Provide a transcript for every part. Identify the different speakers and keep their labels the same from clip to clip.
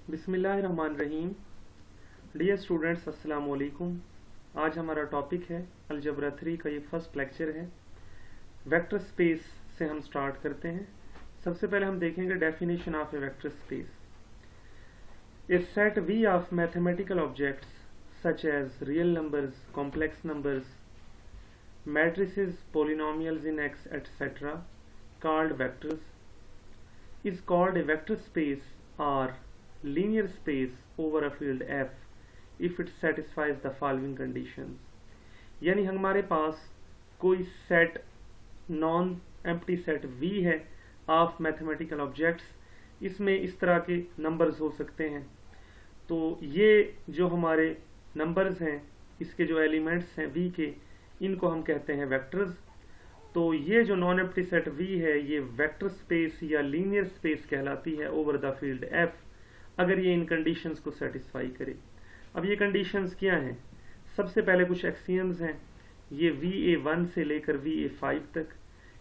Speaker 1: बिस्मिल्लाहिर्रहमानिर्रहीम। Dear students, अस्सलाम वालेकुम। आज हमारा टॉपिक है अलजबरा 3 का ये फर्स्ट लेक्चर है। वेक्टर स्पेस से हम स्टार्ट करते हैं। सबसे पहले हम देखेंगे definition of a vector space. A set V of mathematical objects such as real numbers, complex numbers, matrices, polynomials in X, etc., called vectors, is called a vector space or linear space over a field F if it satisfies the following conditions. यानी हमारे पास कोई set non empty set V है of mathematical objects, इसमें इस तरह के numbers हो सकते हैं। तो ये जो हमारे नंबर्स हैं, इसके जो एलिमेंट्स हैं V के, इनको हम कहते हैं वेक्टर्स। तो ये जो नॉन एम्प्टी सेट V है, ये वेक्टर स्पेस या लीनियर स्पेस कहलाती है ओवर द फील्ड F, अगर ये इन कंडीशंस को सेटिस्फाई करे। अब ये कंडीशंस क्या हैं? सबसे पहले कुछ एक्सियम्स हैं, ये VA1 से लेकर VA5 तक।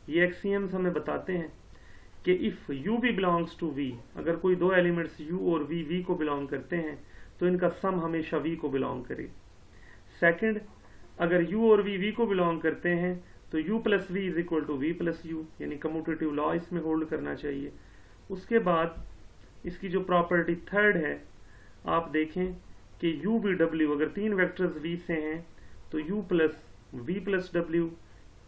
Speaker 1: ये एक्सियम्स हमें बताते हैं कि इफ़ U भी बिलोंग्स टू V, अगर कोई दो एलिमेंट्स U और V को बिलोंग करते हैं तो इनका सम हमेशा V को बिलोंग करे। सेकंड, अगर U और V को बिलोंग करते हैं तो U plus V is equal to V plus U, यानी कम्यूटेटिव लॉ इसमें होल्ड करना चाहिए। उसके बाद इसकी जो प्रॉपर्टी थर्ड है, आप देखें कि U V W, अगर तीन वेक्टर्स V से हैं तो U plus V plus W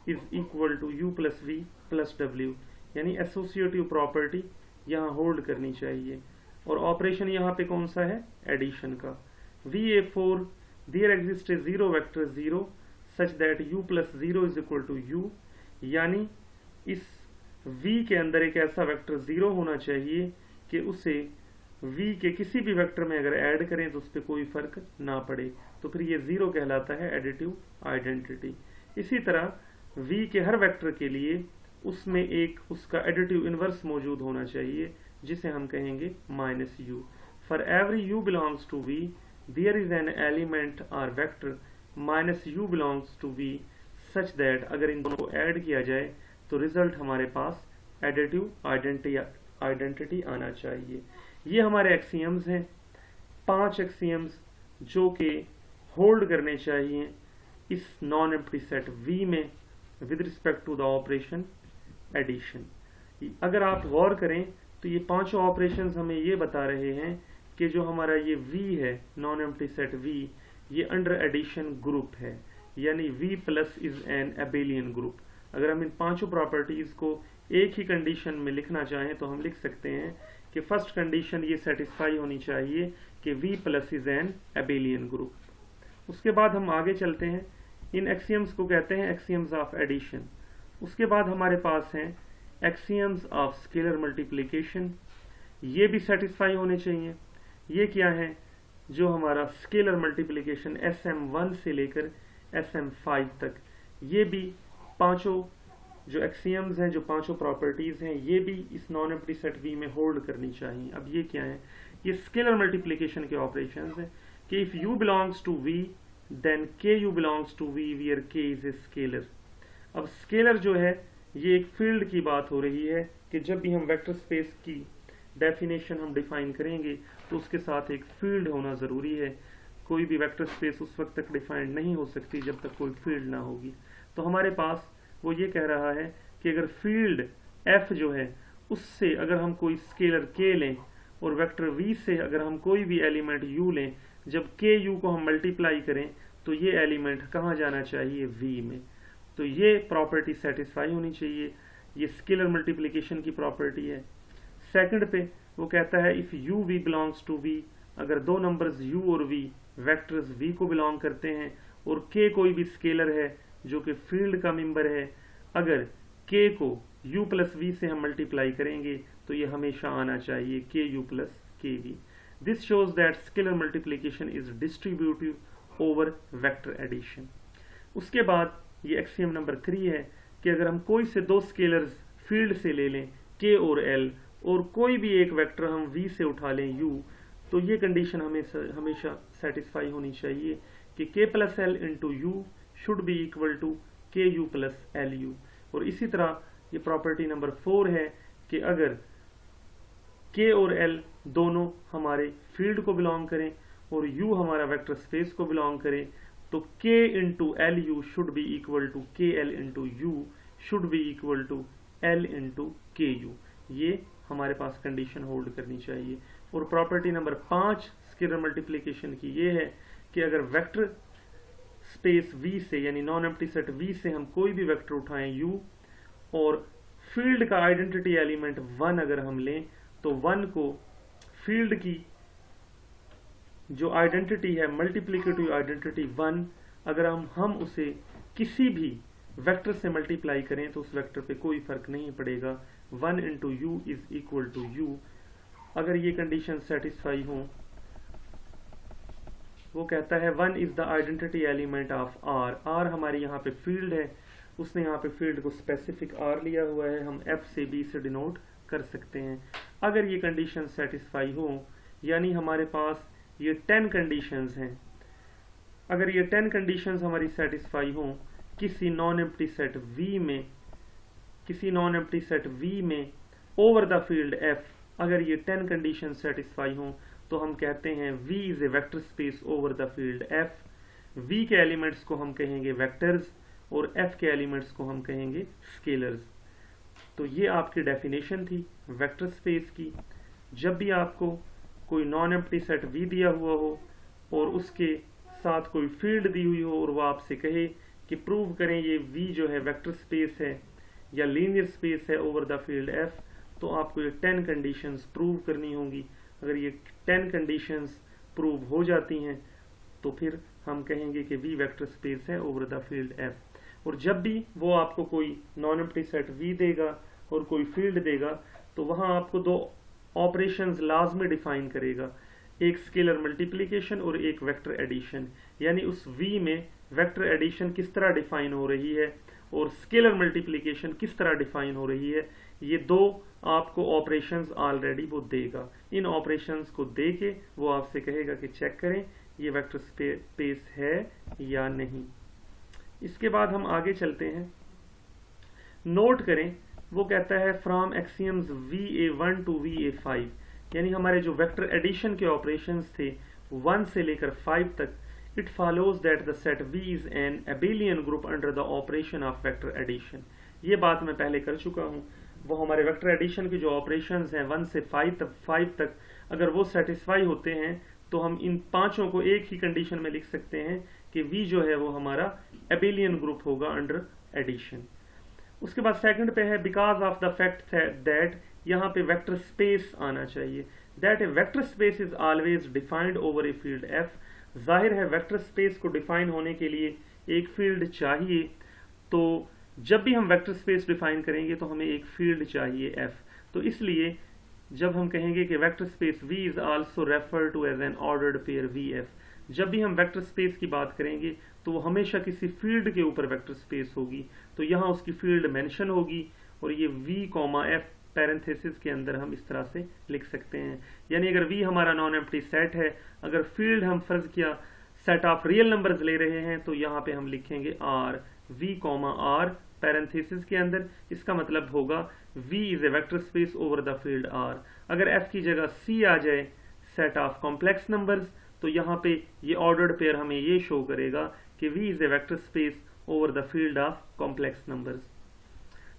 Speaker 1: is equal to U plus V plus W, यानी एसोसिएटिव प्रॉपर्टी यहाँ होल्ड करनी चाहिए। और ऑपरेशन यहाँ पे कौन सा है? एडिशन का। VA4 there exists a zero vector 0 such that U plus 0 is equal to U, यानी इस V के अंदर एक ऐसा वेक्टर 0 होना चाहिए कि उसे V के किसी भी वेक्टर में अगर ऐड करें तो उस पर कोई फर्क ना पड़े, तो फिर ये 0 कहलाता है एडिटिव आइडेंटिटी। इसी तरह V के हर वेक्टर के लिए उसमें एक उसका एडिटिव इनवर्स मौजूद होना चाहिए, जिसे हम कहेंगे minus U। For every U belongs to V there is an element or vector minus U belongs to V such that अगर इन दोनों को ऐड किया जाए तो रिजल्ट हमारे पास एडिटिव आइडेंटिटी आना चाहिए। ये हमारे एक्सियम्स हैं, 5 एक्सियम्स जो कि होल्ड करने चाहिए इस नॉन एम्प्टी सेट V में with respect to the operation addition. अगर आप गौर करें तो ये पांचों ऑपरेशंस हमें ये बता रहे हैं कि जो हमारा ये V है, नॉन एम्प्टी सेट V, ये अंडर एडिशन ग्रुप है, यानी V plus is an abelian group. अगर हम इन पांचों प्रॉपर्टीज को एक ही कंडीशन में लिखना चाहें तो हम लिख सकते हैं कि फर्स्ट कंडीशन ये सेटिस्फाई होनी चाहिए कि V plus is an abelian group. उसके बाद हम आगे चलते हैं, इन एक्सियम्स को कहते हैं एक्सियम्स ऑफ एडिशन। उसके बाद हमारे पास हैं एक्सियम्स ऑफ स्केलर मल्टीप्लिकेशन, ये भी सेटिस्फाई होने चाहिए। ये क्या है? जो हमारा स्केलर मल्टीप्लिकेशन SM1 से लेकर SM5 तक, ये भी पांचों जो एक्सियम्स हैं, जो पांचों प्रॉपर्टीज हैं, ये भी इस नॉन एम्प्टी सेट V में होल्ड करनी चाहिए। अब ये क्या है? ये स्केलर मल्टीप्लिकेशन के ऑपरेशंस हैं कि if U belongs to V then KU belongs to V where K is a scalar. अब स्केलर जो है, ये एक फील्ड की बात हो रही है कि जब भी हम वेक्टर स्पेस की डेफिनेशन हम डिफाइन करेंगे तो उसके साथ एक फील्ड होना ज़रूरी है। कोई भी वेक्टर स्पेस उस वक्त तक डिफाइंड नहीं हो सकती जब तक कोई फील्ड ना होगी। तो हमारे पास वो ये कह रहा है कि अगर फील्ड F जो है, उससे अगर हम कोई स्केलर K लें और वेक्टर V से अगर हम कोई भी एलिमेंट U लें, जब KU को हम मल्टीप्लाई करें तो ये एलिमेंट कहाँ जाना चाहिए? V में। तो ये प्रॉपर्टी सेटिस्फाई होनी चाहिए। ये स्केलर मल्टीप्लिकेशन की प्रॉपर्टी है। सेकंड पे वो कहता है if U V belongs to V, अगर दो नंबर्स U और V वेक्टर्स V को बिलोंग करते हैं और K कोई भी स्केलर है जो कि फील्ड का मेंबर है, अगर K को U प्लस V से हम मल्टीप्लाई करेंगे तो ये हमेशा आना चाहिए KU plus KV। This shows that scalar multiplication is distributive over vector addition. उसके बाद ये एक्सियम नंबर 3 है कि अगर हम कोई से दो स्केलर्स फील्ड से ले लें K और L, और कोई भी एक वेक्टर हम V से उठा लें U, तो ये कंडीशन हमेशा सेटिस्फाई होनी चाहिए कि K plus L into U should be equal to KU plus LU। और इसी तरह ये प्रॉपर्टी नंबर 4 है कि अगर K और L दोनों हमारे फील्ड को बिलोंग करें और U हमारा वेक्टर स्पेस को बिलोंग करे, तो K into L U should be equal to K L into U should be equal to L into K U. ये हमारे पास कंडीशन होल्ड करनी चाहिए। और प्रॉपर्टी नंबर 5 स्केलर मल्टीप्लिकेशन की ये है कि अगर वेक्टर स्पेस V से यानी नॉन एम्प्टी सेट V से हम कोई भी वेक्टर उठाएं U और फील्ड का आइडेंटिटी एलिमेंट 1 अगर हम लें, तो 1 को फील्ड की जो आइडेंटिटी है मल्टीप्लिकेटिव आइडेंटिटी 1, अगर हम उसे किसी भी वेक्टर से मल्टीप्लाई करें तो उस वेक्टर पे कोई फर्क नहीं पड़ेगा। 1 into U is equal to U. अगर ये कंडीशन सेटिस्फाई हो, वो कहता है 1 is the identity element of R. R हमारी यहाँ पे फील्ड है, उसने यहाँ पे फील्ड को स्पेसिफिक आर लिया हुआ है, हम एफ से बी से डिनोट कर सकते हैं। अगर ये कंडीशन सेटिस्फाई हो, यानी हमारे पास ये 10 कंडीशंस हैं, अगर ये 10 कंडीशंस हमारी सेटिस्फाई हो किसी नॉन एम्प्टी सेट V में ओवर द फील्ड F, अगर ये 10 कंडीशन सेटिस्फाई हो तो हम कहते हैं V is a vector space over the field F। V के एलिमेंट्स को हम कहेंगे वेक्टर्स और F के एलिमेंट्स को हम कहेंगे स्केलर्स। तो ये आपकी डेफिनेशन थी वेक्टर स्पेस की। जब भी आपको कोई नॉन एम्प्टी सेट V दिया हुआ हो और उसके साथ कोई फील्ड दी हुई हो और वो आपसे कहे कि प्रूव करें ये V जो है वेक्टर स्पेस है या लीनियर स्पेस है ओवर द फील्ड F, तो आपको ये 10 कंडीशंस प्रूव करनी होंगी। अगर ये 10 कंडीशंस प्रूव हो जाती हैं तो फिर हम कहेंगे कि V वेक्टर स्पेस है ओवर द फील्ड F। और जब भी वो आपको कोई नॉन एम्प्टी सेट V देगा और कोई फील्ड देगा, तो वहां आपको दो ऑपरेशंस लाजमी डिफाइन करेगा, एक स्केलर मल्टीप्लिकेशन और एक वेक्टर एडिशन। यानी उस V में वेक्टर एडिशन किस तरह डिफाइन हो रही है और स्केलर मल्टीप्लिकेशन किस तरह डिफाइन हो रही है, ये दो आपको ऑपरेशंस ऑलरेडी वो देगा। इन ऑपरेशंस को दे के वो आपसे कहेगा कि चेक करें ये वेक्टर स्पेस है या नहीं। इसके बाद हम आगे चलते हैं। नोट करें, वो कहता है from axioms VA1 to VA5, यानी हमारे जो वेक्टर एडिशन के ऑपरेशंस थे 1 से लेकर 5 तक, it follows that the set V is an abelian group under the operation of vector addition. ये बात मैं पहले कर चुका हूँ। वो हमारे वेक्टर एडिशन के जो ऑपरेशंस हैं 1 से 5 तक अगर वो सेटिस्फाई होते हैं तो हम इन पांचों को एक ही कंडीशन में लिख सकते हैं कि V जो है वो हमारा एबेलियन ग्रुप होगा अंडर एडिशन। उसके बाद सेकंड पे है because of the fact that, यहाँ पे वेक्टर स्पेस आना चाहिए, that A vector space is always defined over a field F। जाहिर है वेक्टर स्पेस को डिफाइन होने के लिए एक फील्ड चाहिए, तो जब भी हम वेक्टर स्पेस डिफाइन करेंगे तो हमें एक फील्ड चाहिए F। तो इसलिए जब हम कहेंगे कि vector space V is also refer to as an ordered pair VF, जब भी हम वेक्टर स्पेस की बात करेंगे तो वो हमेशा किसी फील्ड के ऊपर वेक्टर स्पेस होगी, तो यहाँ उसकी फील्ड मेंशन होगी और ये V, F पैरेंथेसिस के अंदर हम इस तरह से लिख सकते हैं। यानी अगर V हमारा नॉन एम्प्टी सेट है, अगर फील्ड हम फर्ज किया सेट ऑफ रियल नंबर्स ले रहे हैं, तो यहाँ पे हम लिखेंगे R, V, R पैरेंथेसिस के अंदर। इसका मतलब होगा V is a vector space over the field R। अगर F की जगह C आ जाए सेट ऑफ कॉम्प्लेक्स नंबर्स, तो यहाँ पे ये ऑर्डर्ड पेयर हमें ये शो करेगा कि V is a vector space over the field of complex numbers.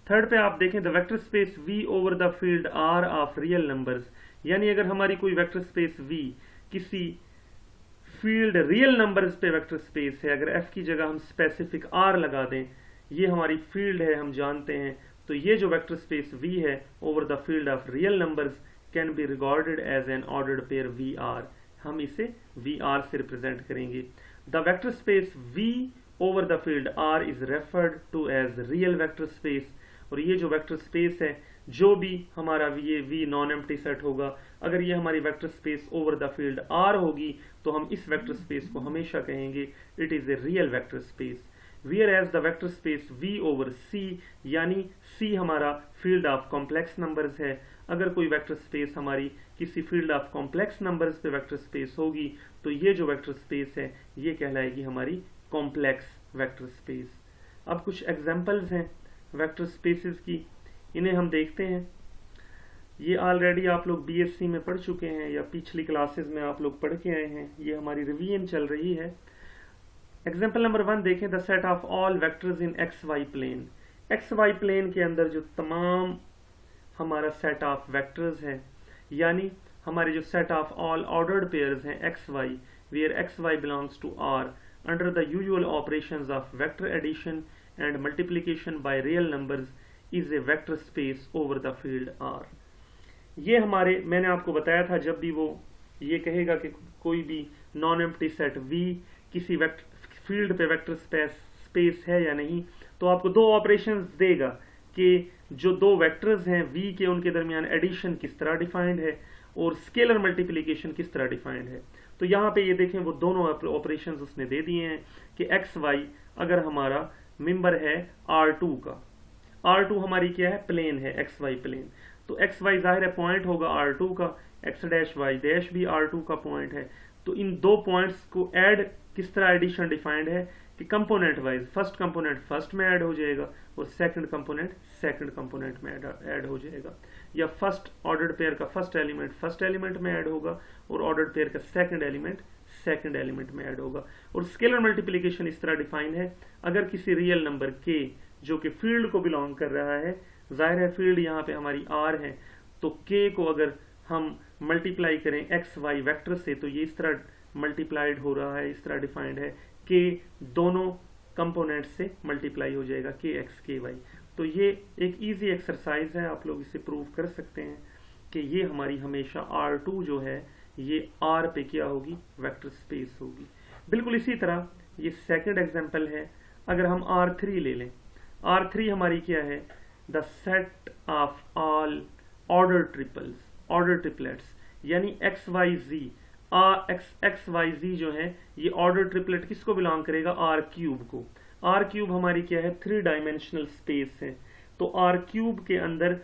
Speaker 1: Third पे आप देखें the vector space V over the field R of real numbers, यानी अगर हमारी कोई वेक्टर स्पेस V किसी फील्ड रियल नंबर्स पे वेक्टर स्पेस है, अगर F की जगह हम स्पेसिफिक R लगा दें, ये हमारी फील्ड है हम जानते हैं, तो ये जो वेक्टर स्पेस V है over the field of real numbers can be regarded as an ordered pair VR। हम इसे VR से रिप्रेजेंट करेंगे। The vector space V over the field R is referred to as real vector space. और ये जो vector space है, जो भी हमारा ये V नॉन एम्प्टी सेट होगा, अगर ये हमारी vector space over the field R होगी, तो हम इस वेक्टर स्पेस को हमेशा कहेंगे it is a real vector space. Whereas the vector space V over C, यानी C हमारा फील्ड ऑफ कॉम्प्लेक्स नंबर्स है, अगर कोई वेक्टर स्पेस हमारी किसी फील्ड ऑफ कॉम्प्लेक्स नंबर्स पे वेक्टर स्पेस होगी, तो ये जो वेक्टर स्पेस है ये कहलाएगी हमारी कॉम्प्लेक्स वेक्टर स्पेस। अब कुछ एग्जांपल्स हैं वेक्टर स्पेसेस की, इन्हें हम देखते हैं। ये ऑलरेडी आप लोग बीएससी में पढ़ चुके हैं या पिछली क्लासेस में आप लोग पढ़ के आए हैं, ये हमारी रिवीजन चल रही है। एग्जाम्पल नंबर 1 देखें, the set of all vectors in X Y plane. X Y plane के अंदर जो तमाम हमारा सेट ऑफ वेक्टर्स है, यानी हमारे जो set of all ordered pairs हैं X Y, where X Y belongs to R under the usual operations of vector addition and multiplication by real numbers is a vector space over the field R. ये हमारे, मैंने आपको बताया था, जब भी वो ये कहेगा कि कोई भी नॉन एम्प्टी सेट V किसी फील्ड पे वेक्टर स्पेस है या नहीं, तो आपको दो ऑपरेशंस देगा कि जो दो वेक्टर्स हैं V के, उनके दरमियान एडिशन किस तरह डिफाइंड है और स्केलर मल्टीप्लिकेशन किस तरह डिफाइंड है। तो यहाँ पे ये देखें, वो दोनों ऑपरेशंस उसने दे दिए हैं कि एक्स वाई अगर हमारा मेंबर है R2 का, R2 हमारी क्या है, प्लेन है, एक्स वाई प्लेन, तो एक्स वाई जाहिर है पॉइंट होगा R2 का, एक्स डैश वाई डैश भी R2 का पॉइंट है। तो इन दो पॉइंट्स को ऐड, किस तरह एडिशन डिफाइंड है कि component wise, first component first में ऐड हो जाएगा और सेकंड कंपोनेंट सेकंड कंपोनेंट में ऐड हो जाएगा, या फर्स्ट ऑर्डर्ड पेयर का फर्स्ट एलिमेंट में ऐड होगा और ऑर्डर्ड पेयर का सेकंड एलिमेंट में ऐड होगा। और स्केलर मल्टीप्लिकेशन इस तरह डिफाइन है, अगर किसी रियल नंबर k जो कि फील्ड को बिलोंग कर रहा है, जाहिर है फील्ड यहाँ पे हमारी R है, तो k को अगर हम मल्टीप्लाई करें एक्स वाई वेक्टर से, तो ये इस तरह मल्टीप्लाइड हो रहा है, इस तरह डिफाइंड है, k दोनों कंपोनेंट से मल्टीप्लाई हो जाएगा, k x k y। तो ये एक इजी एक्सरसाइज है, आप लोग इसे प्रूव कर सकते हैं कि ये हमारी हमेशा R2 जो है ये R पे क्या होगी, वेक्टर स्पेस होगी। बिल्कुल इसी तरह ये सेकंड एग्जांपल है, अगर हम R3 ले लें, R3 हमारी क्या है, the set of all order triplets, यानी एक्स वाई जी, एक्स वाई जी जो है ये ऑर्डर ट्रिपलेट किसको बिलोंग करेगा, R क्यूब को। R क्यूब हमारी क्या है, 3 डायमेंशनल स्पेस है, तो R क्यूब के अंदर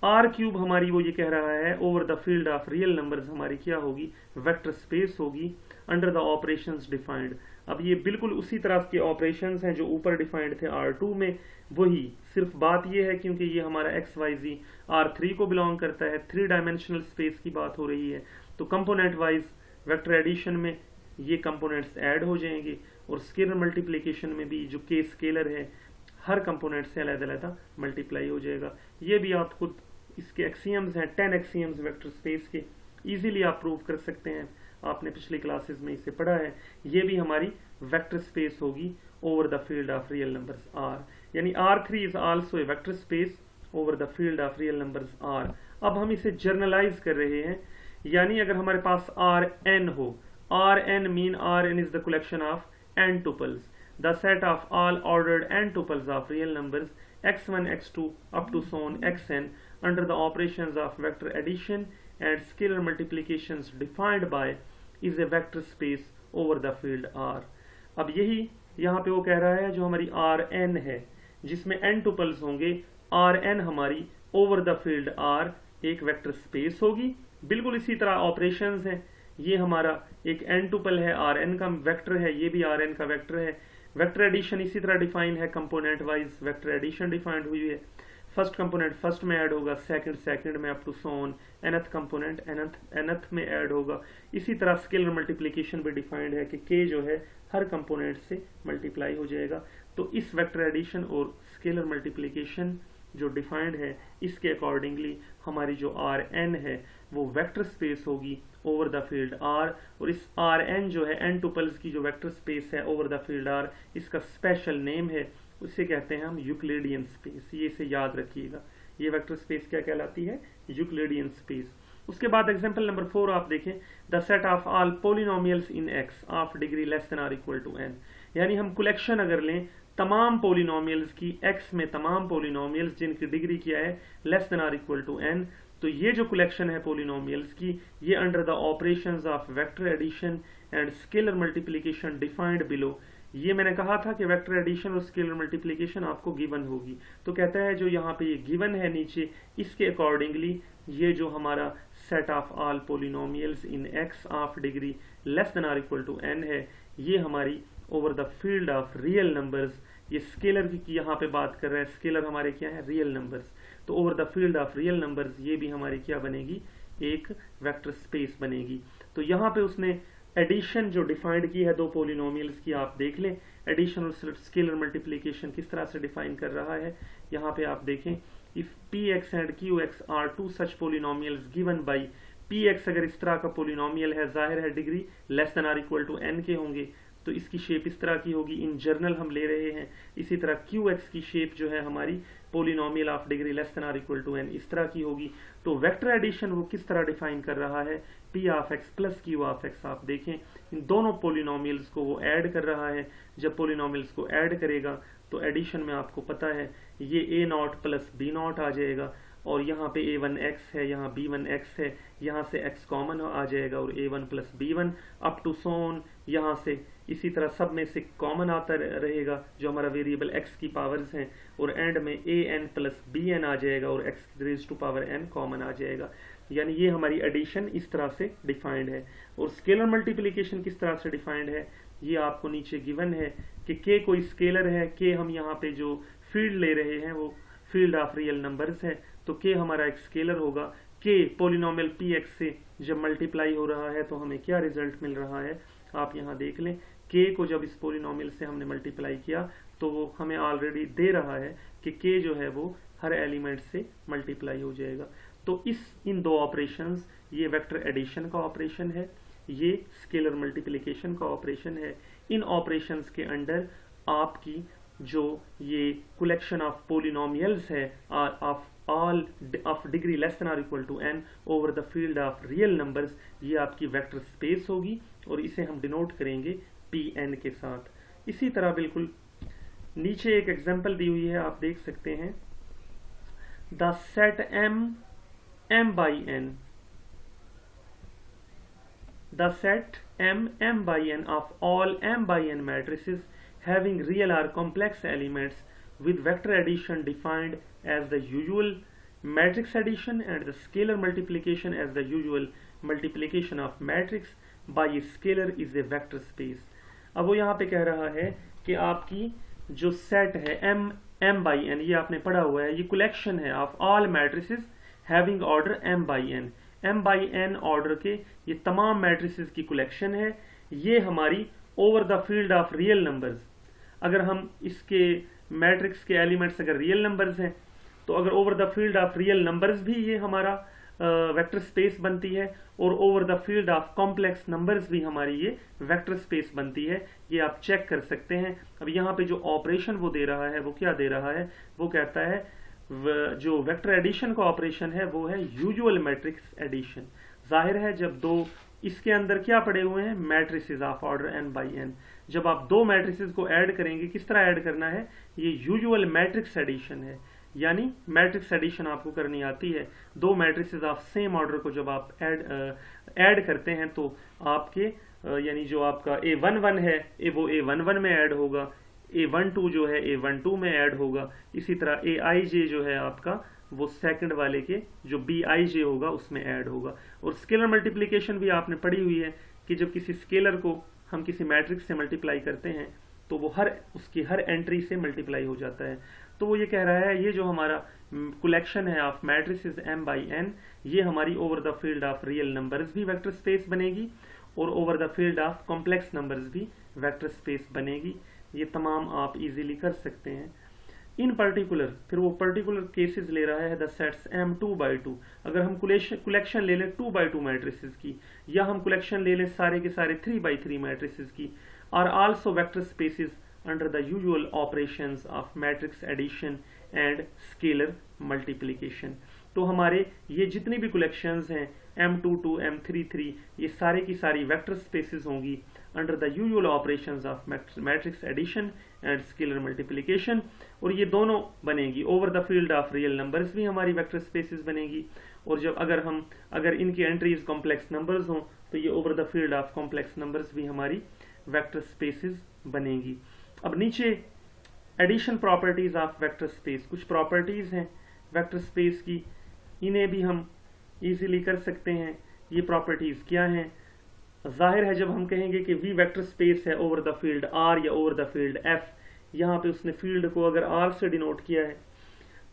Speaker 1: R क्यूब हमारी वो ये कह रहा है over the field of real numbers हमारी क्या होगी, वेक्टर स्पेस होगी अंडर द ऑपरेशंस डिफाइंड। अब ये बिल्कुल उसी तरह के ऑपरेशंस हैं जो ऊपर डिफाइंड थे R2 में, वही सिर्फ बात ये है क्योंकि ये हमारा एक्स वाई जी R3 को बिलोंग करता है, 3 डायमेंशनल स्पेस की बात हो रही है, तो कंपोनेंट वाइज वेक्टर एडिशन में ये कंपोनेंट्स ऐड हो जाएंगे और स्केलर मल्टीप्लिकेशन में भी जो k स्केलर है हर कंपोनेंट से अलग-अलग मल्टीप्लाई हो जाएगा। ये भी आप खुद इसके एक्सियम्स हैं, 10 एक्सियम्स वेक्टर स्पेस के, इजीली आप प्रूव कर सकते हैं, आपने पिछली क्लासेस में इसे पढ़ा है। ये भी हमारी वेक्टर स्पेस होगी over the field of real numbers R, यानी R3 is also a vector space over the field of real numbers R। अब हम इसे जर्नलाइज कर रहे हैं, यानी अगर हमारे पास Rn हो, Rn mean Rn is the collection of n tuples, the set of all ordered n tuples of real numbers x1 x2 up to so on xn under the operations of vector addition and scalar multiplications defined by is a vector space over the field R। अब यही यहाँ पे वो कह रहा है, जो हमारी Rn है जिसमें n टुपल्स होंगे, Rn हमारी ओवर द फील्ड R एक वेक्टर स्पेस होगी। बिल्कुल इसी तरह ऑपरेशंस हैं, ये हमारा एक n टुपल है, Rn का वेक्टर है, ये भी Rn का वेक्टर है। वेक्टर एडिशन इसी तरह डिफाइन है, component wise vector addition defined हुई है, फर्स्ट कंपोनेंट फर्स्ट में ऐड होगा, सेकंड में up to so on, nth component nth में ऐड होगा। इसी तरह स्केलर मल्टीप्लिकेशन भी डिफाइंड है कि k जो है हर कंपोनेंट से मल्टीप्लाई हो जाएगा। तो इस वेक्टर एडिशन और स्केलर मल्टीप्लिकेशन जो डिफाइंड है, इसके अकॉर्डिंगली हमारी जो Rn है वो वेक्टर स्पेस होगी ओवर द फील्ड R, और इस Rn जो है n टुपल्स की जो वेक्टर स्पेस है ओवर द फील्ड R, इसका स्पेशल नेम है, उसे कहते हैं हम यूक्लिडियन स्पेस। ये इसे याद रखिएगा, ये वेक्टर स्पेस क्या कहलाती है, यूक्लिडियन स्पेस। उसके बाद एग्जांपल नंबर 4 आप देखें, the set of all polynomials in x of degree less than और इक्वल टू n, यानी हम कलेक्शन अगर लें तमाम पोलिनोमियल्स की, x में तमाम पोलिनोमियल्स जिनकी डिग्री क्या है, लेस देन और इक्वल टू n, तो ये जो कलेक्शन है पोलिनोमियल्स की, ये under the operations of vector addition and scalar multiplication defined below. ये मैंने कहा था कि वेक्टर एडिशन और स्केलर मल्टीप्लिकेशन आपको गिवन होगी, तो कहता है जो यहाँ पे ये गिवन है नीचे, इसके अकॉर्डिंगली ये जो हमारा set of all polynomials in x of degree less than और इक्वल टू n है, ये हमारी over the field of real numbers, ये स्केलर की यहाँ पे बात कर रहा है, स्केलर हमारे क्या है, रियल नंबर्स, तो over the field of real numbers ये भी हमारी क्या बनेगी, एक वेक्टर स्पेस बनेगी। तो यहाँ पे उसने एडिशन जो डिफाइंड की है दो पोलिनोमियल्स की, आप देख लें एडिशन और स्केलर मल्टीप्लिकेशन किस तरह से डिफाइन कर रहा है। यहाँ पे आप देखें, if px and qx are two such polynomials given by px, अगर इस तरह का पोलिनोमियल है, जाहिर है degree less than or equal to n के होंगे, तो इसकी शेप इस तरह की होगी, इन जनरल हम ले रहे हैं। इसी तरह qx की शेप जो है हमारी polynomial of degree less than or equal to n इस तरह की होगी। तो वेक्टर एडिशन वो किस तरह डिफाइन कर रहा है, p of x plus q of x। आप देखें इन दोनों पोलिनोमियल्स को वो ऐड कर रहा है। जब पोलिनोमियल्स को ऐड करेगा तो एडिशन में आपको पता है ये a naught plus b naught आ जाएगा, और यहाँ पे a1x है, यहाँ b1x है, यहाँ से x कॉमन आ जाएगा और a1 plus b1 up to सोन, यहाँ से इसी तरह सब में से कॉमन आता रहेगा जो हमारा वेरिएबल x की पावर्स हैं, और एंड में an प्लस bn आ जाएगा और x raise to power n common आ जाएगा। यानी ये हमारी एडिशन इस तरह से डिफाइंड है। और स्केलर मल्टीप्लिकेशन किस तरह से डिफाइंड है, ये आपको नीचे गिवन है कि k कोई स्केलर है, k हम यहाँ पे जो फील्ड ले रहे हैं वो फील्ड ऑफ रियल नंबर्स है, तो k हमारा एक स्केलर होगा। k पोलिनोमियल px से जब मल्टीप्लाई हो रहा है तो हमें क्या रिजल्ट मिल रहा है, आप यहाँ देख लें, k को जब इस पोलिनोमियल से हमने मल्टीप्लाई किया तो वो हमें ऑलरेडी दे रहा है कि k जो है वो हर एलिमेंट से मल्टीप्लाई हो जाएगा। तो इन दो ऑपरेशंस, ये वेक्टर एडिशन का ऑपरेशन है, ये स्केलर मल्टीप्लिकेशन का ऑपरेशन है। इन ऑपरेशंस के अंडर आपकी जो ये कलेक्शन ऑफ पोलिनोमियल्स है of all of degree less than or equal to n over the field of real numbers, ये आपकी वेक्टर स्पेस होगी और इसे हम डिनोट करेंगे pn के साथ। इसी तरह बिल्कुल नीचे एक एग्जांपल दी हुई है, आप देख सकते हैं, the set m by n, the set m by n of all m by n matrices having real or complex elements with vector addition defined as the usual matrix addition and the scalar multiplication as the usual multiplication of matrix by a scalar is a vector space। अब वो यहाँ पे कह रहा है कि आपकी जो सेट है m by n, ये आपने पढ़ा हुआ है, ये कलेक्शन है of all matrices having order m by n order के ये तमाम मैट्रिसेस की कलेक्शन है। ये हमारी over the field of real numbers, अगर हम इसके मैट्रिक्स के एलिमेंट्स अगर रियल नंबर्स हैं तो अगर over the field of real numbers भी ये हमारा वेक्टर स्पेस बनती है, और over the field of complex numbers भी हमारी ये वेक्टर स्पेस बनती है। ये आप चेक कर सकते हैं। अब यहाँ पे जो ऑपरेशन वो दे रहा है वो क्या दे रहा है, वो कहता है जो वेक्टर एडिशन का ऑपरेशन है वो है यूजुअल मैट्रिक्स एडिशन। जाहिर है जब दो इसके अंदर क्या पड़े हुए हैं, matrices of order n by n, जब आप दो मैट्रिसेस को ऐड करेंगे, किस तरह ऐड करना है, ये यूजुअल मैट्रिक्स एडिशन है। यानी मैट्रिक्स एडिशन आपको करनी आती है, दो मैट्रिसेस ऑफ सेम ऑर्डर को जब आप ऐड करते हैं तो आपके यानी जो आपका a11 है वो a11 में ऐड होगा, a12 जो है a12 में ऐड होगा, इसी तरह aij जो है आपका वो सेकंड वाले के जो bij होगा उसमें ऐड होगा। और स्केलर मल्टीप्लिकेशन भी आपने पढ़ी हुई है कि जब किसी स्केलर को हम किसी मैट्रिक्स से मल्टीप्लाई करते हैं तो वो उसकी हर एंट्री से मल्टीप्लाई हो जाता है। तो वो ये कह रहा है ये जो हमारा कलेक्शन है of matrices m by n, ये हमारी over the field of real numbers भी वेक्टर स्पेस बनेगी और over the field of complex numbers भी वेक्टर स्पेस बनेगी। ये तमाम आप इजीली कर सकते हैं। इन पर्टिकुलर फिर वो पर्टिकुलर केसेस ले रहा है द सेट्स m2 by 2। अगर हम कलेक्शन ले लें 2 by 2 मैट्रिसेस की, या हम कलेक्शन ले लें सारे के सारे 3 by 3 मैट्रिसेस की, are also vector spaces under the usual operations of matrix addition and scalar multiplication। तो हमारे ये जितनी भी कलेक्शंस हैं m22 m33 ये सारे की सारी वेक्टर स्पेसिस होंगी under the usual operations of matrix addition and scalar multiplication। और ये दोनों बनेगी over the field of real numbers भी हमारी वेक्टर स्पेसिस बनेगी, और जब अगर इनकी एंट्रीज कॉम्प्लेक्स नंबर्स हों तो ये over the field of complex numbers भी हमारी वेक्टर स्पेसिस बनेगी। अब नीचे addition properties of vector space, कुछ प्रॉपर्टीज हैं वेक्टर स्पेस की, इन्हें भी हम इजीली कर सकते हैं। ये प्रॉपर्टीज क्या हैं, जाहिर है जब हम कहेंगे कि वी वेक्टर स्पेस है ओवर द फील्ड R या ओवर द फील्ड F, यहाँ पे उसने फील्ड को अगर R से डिनोट किया है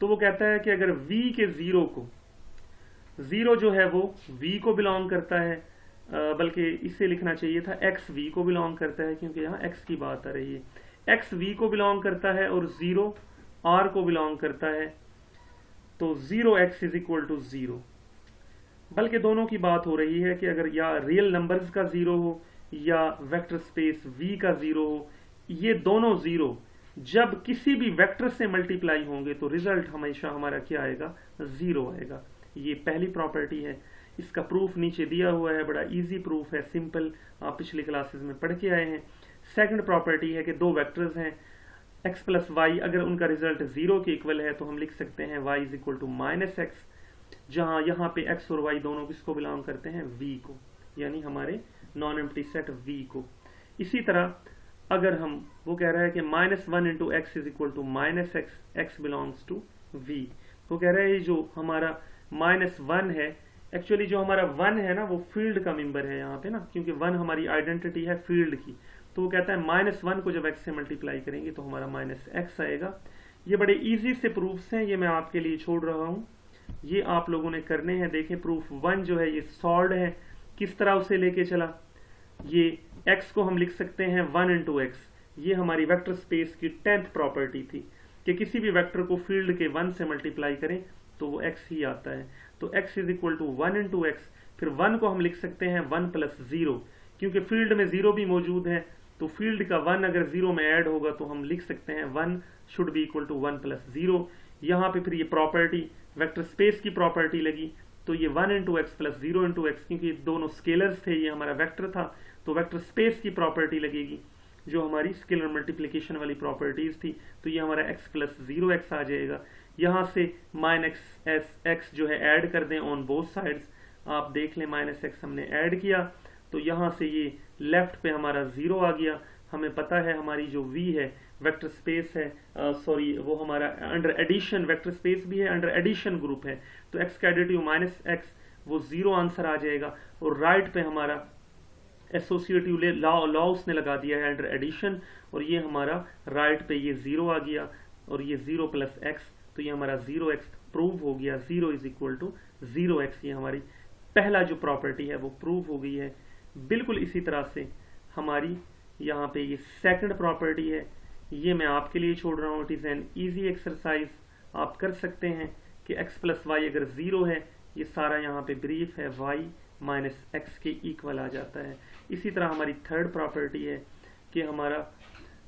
Speaker 1: तो वो कहता है कि अगर v के जीरो को, जीरो जो है वो v को बिलोंग करता है, बल्कि इसे लिखना चाहिए था x v को बिलोंग करता है, क्योंकि यहाँ x की बात आ रही है। x v को बिलोंग करता है और जीरो r को बिलोंग करता है, तो 0x इज इक्वल टू 0। बल्कि दोनों की बात हो रही है कि अगर या रियल नंबर्स का जीरो हो या वेक्टर स्पेस v का जीरो हो, ये दोनों जीरो जब किसी भी वेक्टर से मल्टीप्लाई होंगे तो रिजल्ट हमेशा हमारा क्या आएगा, जीरो आएगा। ये पहली प्रॉपर्टी है। इसका प्रूफ नीचे दिया हुआ है, बड़ा इजी प्रूफ है, सिंपल, आप पिछली क्लासेस में पढ़ के आए हैं। सेकंड प्रॉपर्टी है कि दो वेक्टर्स हैं x प्लस वाई, अगर उनका रिजल्ट जीरो के इक्वल है तो हम लिख सकते हैं y is equal to minus X, जहां यहाँ पे x और y दोनों किसको बिलोंग करते हैं, v को, यानी हमारे नॉन एम्प्टी सेट v को। इसी तरह अगर हम, वो कह रहा है कि minus one into X is equal to minus X, X belongs to v। वो कह रहा है जो हमारा माइनस वन है, एक्चुअली जो हमारा वन है ना वो फील्ड का मेंबर है यहाँ पे ना, क्योंकि वन हमारी आइडेंटिटी है फील्ड की। तो वो कहता है माइनस वन को जब x से मल्टीप्लाई करेंगे तो हमारा माइनस एक्स आएगा। ये बड़े इजी से प्रूफ्स हैं, ये मैं आपके लिए छोड़ रहा हूँ, ये आप लोगों ने करने हैं। देखें प्रूफ वन जो है ये सॉल्व है, किस तरह उसे लेके चला। ये x को हम लिख सकते हैं वन इंटू एक्स, ये हमारी वेक्टर स्पेस की 10th प्रॉपर्टी थी कि किसी भी वेक्टर को फील्ड के वन से मल्टीप्लाई करें तो वो x ही आता है। तो x is equal to one into X, फिर वन को हम लिख सकते हैं वन प्लस जीरो, क्योंकि फील्ड में जीरो भी मौजूद है, तो फील्ड का वन अगर जीरो में ऐड होगा तो हम लिख सकते हैं one should be equal to one plus zero. यहाँ पे फिर ये प्रॉपर्टी वेक्टर स्पेस की प्रॉपर्टी लगी, तो ये one into X plus zero into X, क्योंकि ये दोनों स्केलर्स थे, ये हमारा वेक्टर था, तो वेक्टर स्पेस की प्रॉपर्टी लगेगी जो हमारी स्केलर मल्टीप्लिकेशन वाली प्रॉपर्टीज थी। तो ये हमारा x प्लस जीरो एक्स आ जाएगा। यहाँ से माइनस एक्स जो है ऐड कर दें ऑन बोथ साइड्स, आप देख लें माइनस एक्स हमने ऐड किया तो यहाँ से ये लेफ्ट पे हमारा जीरो आ गया। हमें पता है हमारी जो v है वेक्टर स्पेस है, सॉरी वो हमारा अंडर एडिशन वेक्टर स्पेस भी है, अंडर एडिशन ग्रुप है, तो x का एडिटिव माइनस एक्स वो जीरो आंसर आ जाएगा। और राइट पे हमारा एसोसिएटिव लॉ उसने लगा दिया है अंडर एडिशन, और ये हमारा राइट पे ये जीरो आ गया और ये जीरो प्लस एक्स, तो ये हमारा जीरो एक्स प्रूव हो गया, zero is equal to zero X. ये हमारी पहला जो प्रॉपर्टी है वो प्रूव हो गई है। बिल्कुल इसी तरह से हमारी यहाँ पे ये सेकंड प्रॉपर्टी है, ये मैं आपके लिए छोड़ रहा हूँ, it is an easy exercise, आप कर सकते हैं कि x प्लस वाई अगर जीरो है, ये सारा यहाँ पे ब्रीफ है, y माइनस एक्स के इक्वल आ जाता है। इसी तरह हमारी थर्ड प्रॉपर्टी है कि हमारा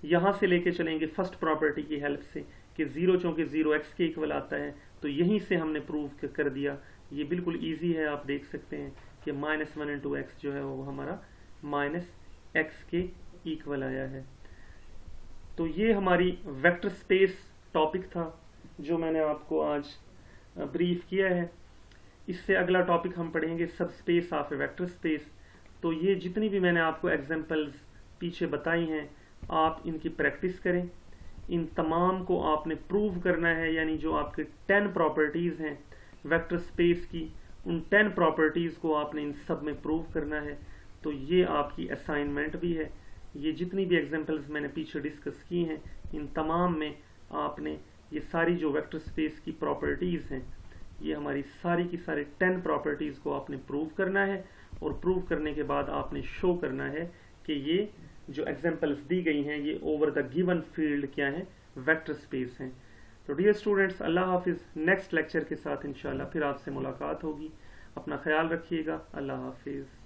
Speaker 1: यहाँ से लेके चलेंगे फर्स्ट प्रॉपर्टी की हेल्प से कि जीरो चूंकि जीरो एक्स के इक्वल आता है, तो यहीं से हमने प्रूव कर दिया। ये बिल्कुल इजी है, आप देख सकते हैं कि माइनस वन इंटू एक्स जो है वो हमारा माइनस एक्स के इक्वल आया है। तो ये हमारी वेक्टर स्पेस टॉपिक था जो मैंने आपको आज ब्रीफ किया है। इससे अगला टॉपिक हम पढ़ेंगे सब space of a vector space. तो ये जितनी भी मैंने आपको एग्जांपल्स पीछे बताई हैं, आप इनकी प्रैक्टिस करें, इन तमाम को आपने प्रूव करना है, यानी जो आपके 10 प्रॉपर्टीज़ हैं वेक्टर स्पेस की, उन 10 प्रॉपर्टीज़ को आपने इन सब में प्रूव करना है। तो ये आपकी असाइनमेंट भी है। ये जितनी भी एग्जांपल्स मैंने पीछे डिस्कस की हैं, इन तमाम में आपने ये सारी जो वेक्टर स्पेस की प्रॉपर्टीज़ हैं, ये हमारी सारी की सारी 10 प्रॉपर्टीज़ को आपने प्रूव करना है, और प्रूव करने के बाद आपने शो करना है कि ये जो एग्जांपल्स दी गई हैं ये ओवर द गिवन फील्ड क्या है, वेक्टर स्पेस हैं। तो डियर स्टूडेंट्स, अल्लाह हाफिज़। नेक्स्ट लेक्चर के साथ इंशाल्लाह फिर आपसे मुलाकात होगी। अपना ख्याल रखिएगा। अल्लाह हाफिज़।